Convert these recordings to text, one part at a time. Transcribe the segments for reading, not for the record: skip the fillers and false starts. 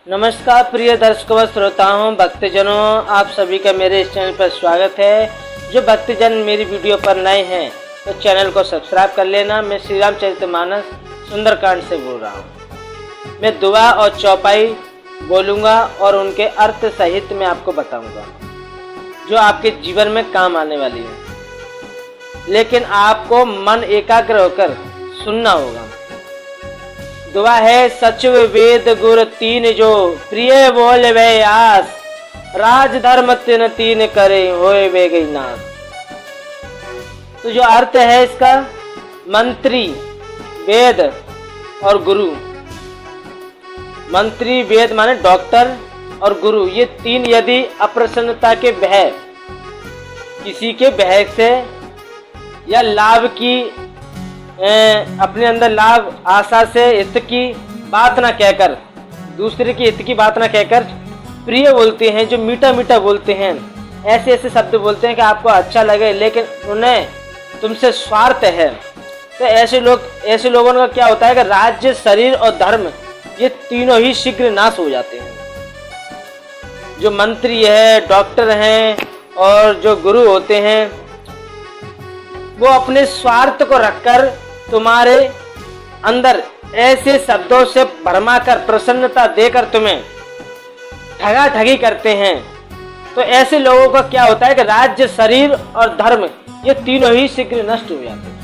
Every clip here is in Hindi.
नमस्कार प्रिय दर्शकों व श्रोताओं भक्तजनों, आप सभी का मेरे इस चैनल पर स्वागत है। जो भक्तजन मेरी वीडियो पर नए हैं तो चैनल को सब्सक्राइब कर लेना। मैं श्री रामचरितमानस सुंदरकांड से बोल रहा हूँ। मैं दुआ और चौपाई बोलूँगा और उनके अर्थ सहित मैं आपको बताऊँगा जो आपके जीवन में काम आने वाली है, लेकिन आपको मन एकाग्र होकर सुनना होगा। दुआ है सचिव वेद गुर तीन जो प्रिय बोल वे आस, राज धर्म तिन तीन करे होए वे गई नास। तो जो अर्थ है इसका, मंत्री, वेद और गुरु। मंत्री वेद माने डॉक्टर और गुरु, ये तीन यदि अप्रसन्नता के भय, किसी के भय से या लाभ की अपने अंदर लाभ आशा से हित की बात ना कहकर, दूसरे की हित की बात ना कहकर प्रिय बोलते हैं, जो मीठा मीठा बोलते हैं, ऐसे ऐसे शब्द बोलते हैं कि आपको अच्छा लगे, लेकिन उन्हें तुमसे स्वार्थ है। तो ऐसे लोगों का क्या होता है कि राज्य, शरीर और धर्म ये तीनों ही शीघ्र नाश हो जाते हैं। जो मंत्री है, डॉक्टर हैं और जो गुरु होते हैं, वो अपने स्वार्थ को रखकर तुम्हारे अंदर ऐसे शब्दों से भरमाकर, प्रसन्नता देकर तुम्हें ठगा ठगी करते हैं। तो ऐसे लोगों का क्या होता है कि राज्य, शरीर और धर्म ये तीनों ही शीघ्र नष्ट हो जाते हैं।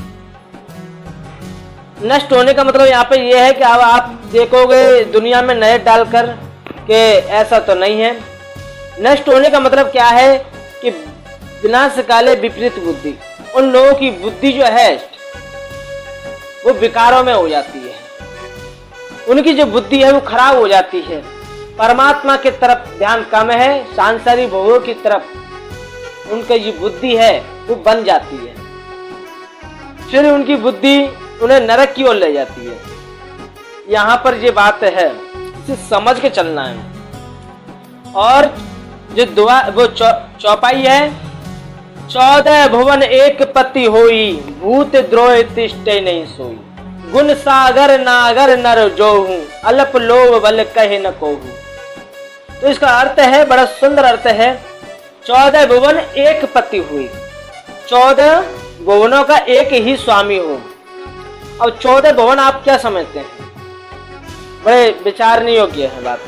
नष्ट होने का मतलब यहाँ पे ये है कि अब आप देखोगे दुनिया में नए डालकर कि ऐसा तो नहीं है। नष्ट होने का मतलब क्या है कि विनाश काले विपरीत बुद्धि, उन लोगों की बुद्धि जो है वो विकारों में हो जाती है। उनकी जो बुद्धि है वो खराब हो जाती है। परमात्मा की तरफ ध्यान कम है, सांसारिक भोगों की तरफ उनकी जो बुद्धि है वो बन जाती है। फिर उनकी बुद्धि उन्हें नरक की ओर ले जाती है। यहाँ पर ये बात है, इसे समझ के चलना है। और जो दुआ वो चौपाई है, 14 भुवन एक पति होई, भूत द्रोह तिष्ठे नहीं सोई, गुण सागर नागर नर जोहू, अल्प लोभ बल कहे न कोहू। तो इसका अर्थ है, बड़ा सुंदर अर्थ है, 14 भुवन एक पति हुई, 14 भुवनों का एक ही स्वामी हो। अब 14 भुवन आप क्या समझते हैं? बड़े विचारने योग्य है बात।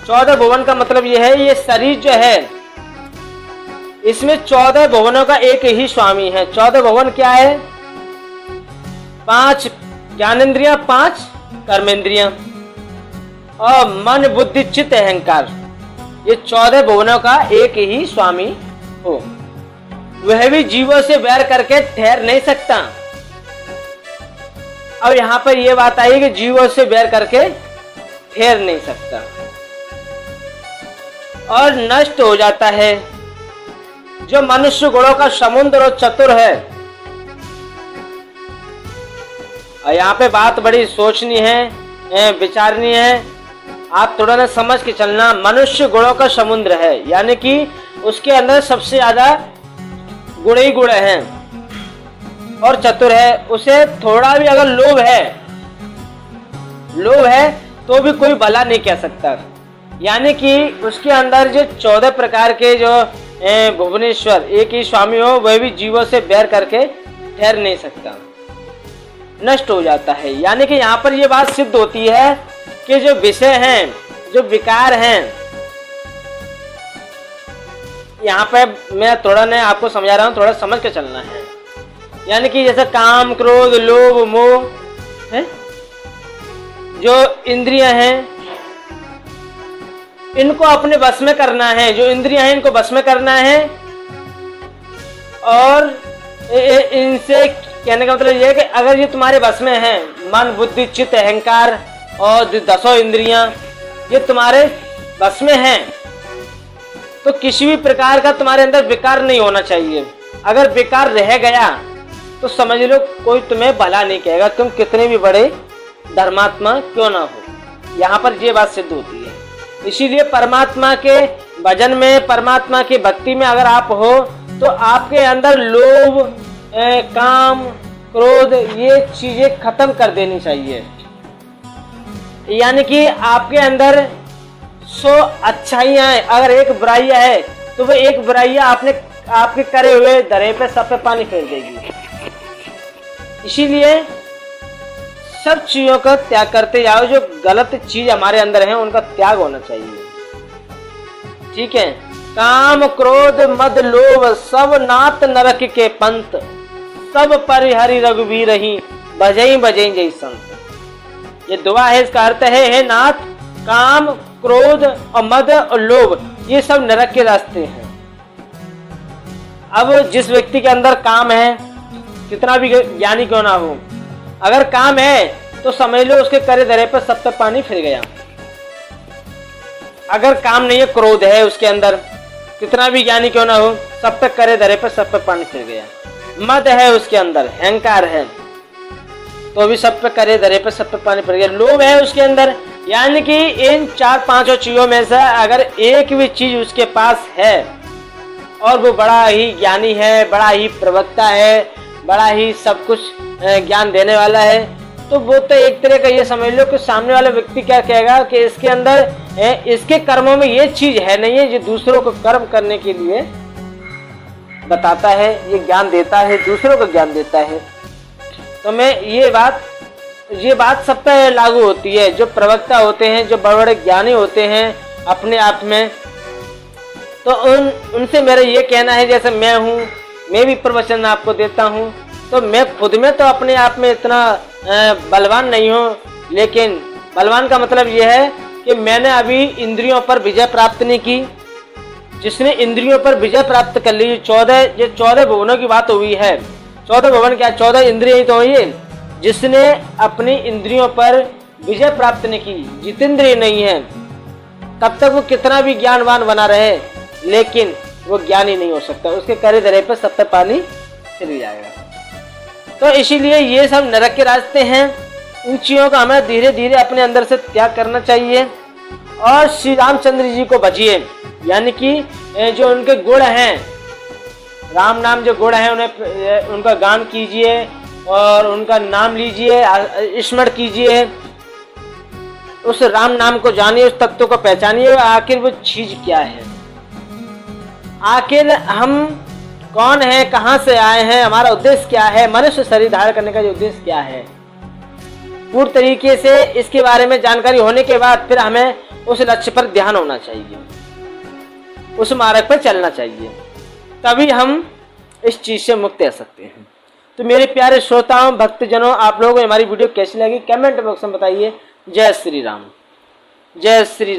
14 भुवन का मतलब यह है, ये शरीर जो है इसमें 14 भुवनों का एक ही स्वामी है। 14 भुवन क्या है? 5 ज्ञानेंद्रियां, 5 कर्मेंद्रियां और मन, बुद्धि, चित्त, अहंकार, ये 14 भुवनों का एक ही स्वामी हो। वह भी जीवों से बैर करके ठहर नहीं सकता। अब यहां पर यह बात आई कि जीवों से बैर करके ठहर नहीं सकता और नष्ट हो जाता है। जो मनुष्य गुणों का समुद्र और चतुर है, और यहाँ पे बात बड़ी सोचनी है, विचारनी है। आप थोड़ा ना समझ के चलना। मनुष्य गुणों का समुद्र है, यानी कि उसके अंदर सबसे ज्यादा गुण ही गुण हैं और चतुर है। उसे थोड़ा भी अगर लोभ है तो भी कोई भला नहीं कह सकता। यानी कि उसके अंदर जो 14 प्रकार के जो भुवनेश्वर एक ही स्वामी हो, वह भी जीवों से बैर करके ठहर नहीं सकता, नष्ट हो जाता है। यानी कि यहाँ पर यह बात सिद्ध होती है कि जो विषय हैं, जो विकार हैं, यहाँ पे मैं थोड़ा ने आपको समझा रहा हूँ, थोड़ा समझ के चलना है। यानी कि जैसे काम, क्रोध, लोभ, मोह है, जो इंद्रियां हैं इनको अपने बस में करना है। जो इंद्रियां हैं इनको बस में करना है। और इनसे कहने का मतलब यह है कि अगर ये तुम्हारे बस में है, मन, बुद्धि, चित्त, अहंकार और 10 इंद्रियां ये तुम्हारे बस में हैं, तो किसी भी प्रकार का तुम्हारे अंदर विकार नहीं होना चाहिए। अगर विकार रह गया तो समझ लो कोई तुम्हें भला नहीं कहेगा, तुम कितने भी बड़े धर्मात्मा क्यों ना हो। यहाँ पर ये बात सिद्ध होती है। इसीलिए परमात्मा के भजन में, परमात्मा की भक्ति में अगर आप हो तो आपके अंदर लोभ, काम, क्रोध ये चीजें खत्म कर देनी चाहिए। यानी कि आपके अंदर 100 अच्छाइयाँ हैं, अगर एक बुराइयाँ है तो वो एक बुराइयाँ आपके करे हुए दरे पे सब पे पानी फेर देगी। इसीलिए सब चीजों का त्याग करते जाओ, जो गलत चीज हमारे अंदर है उनका त्याग होना चाहिए। ठीक है। काम क्रोध मद लोभ सब नात नरक के पंथ, सब परिहरि रघुवीर ही बजई बजई जय संत। ये दुआ है, इसका अर्थ है हे नाथ, काम क्रोध और मद और लोभ ये सब नरक के रास्ते हैं। अब जिस व्यक्ति के अंदर काम है, कितना भी ज्ञानी क्यों ना हो, अगर काम है तो समझ लो उसके करे धरे पर सब पे पानी फिर गया। अगर काम नहीं है, क्रोध है उसके अंदर, कितना भी ज्ञानी क्यों ना हो, सब पे करे धरे पर सब पे पानी फिर गया। मद है उसके अंदर, अहंकार है, तो भी सब पे करे धरे पर सब पे पानी फिर गया। लोभ है उसके अंदर, यानी कि इन 4-5 चीजों में से अगर एक भी चीज उसके पास है और वो बड़ा ही ज्ञानी है, बड़ा ही प्रवक्ता है, बड़ा ही सब कुछ ज्ञान देने वाला है, तो वो तो एक तरह का ये समझ लो कि सामने वाला व्यक्ति क्या कहेगा कि इसके अंदर इसके कर्मों में ये चीज है नहीं है, जो दूसरों को कर्म करने के लिए बताता है, ये ज्ञान देता है, दूसरों को ज्ञान देता है। तो मैं ये बात सब पे लागू होती है। जो प्रवक्ता होते हैं, जो बड़े बड़े ज्ञानी होते हैं अपने आप में, तो उनसे मेरा ये कहना है, जैसे मैं हूँ, मैं भी प्रवचन आपको देता हूँ, तो मैं खुद में तो अपने आप में इतना बलवान नहीं हूँ, लेकिन बलवान का मतलब यह है कि मैंने अभी इंद्रियों पर विजय प्राप्त नहीं की। जिसने इंद्रियों पर विजय प्राप्त कर ली, 14 भुवनों की बात हुई है। 14 भुवन क्या, 14 इंद्रियां ही तो हुई है। जिसने अपनी इंद्रियों पर विजय प्राप्त नहीं की, जितेंद्रिय नहीं है, तब तक वो कितना भी ज्ञानवान बना रहे, लेकिन वो ज्ञानी नहीं हो सकता। उसके करे धरे पर सब पे पानी फिर जाएगा। तो इसीलिए ये सब नरक के रास्ते हैं। इन चीजों का हमें धीरे धीरे अपने अंदर से त्याग करना चाहिए और श्री रामचंद्र जी को भजिए, यानी कि जो उनके गुण हैं, राम नाम जो गुण है, उन्हें उनका गान कीजिए और उनका नाम लीजिए, स्मरण कीजिए, उस राम नाम को जानिए, उस तत्व को पहचानिए, आखिर वो चीज क्या है, आखिर हम कौन है, कहां से आए हैं, हमारा उद्देश्य क्या है, मनुष्य शरीर धारण करने का जो उद्देश्य क्या है। पूर्ण तरीके से इसके बारे में जानकारी होने के बाद फिर हमें उस लक्ष्य पर ध्यान होना चाहिए, उस मार्ग पर चलना चाहिए, तभी हम इस चीज से मुक्त रह सकते हैं। तो मेरे प्यारे श्रोताओं, भक्तजनों, आप लोगों को हमारी वीडियो कैसी लगी कमेंट बॉक्स में बताइए। जय श्री राम, जय श्री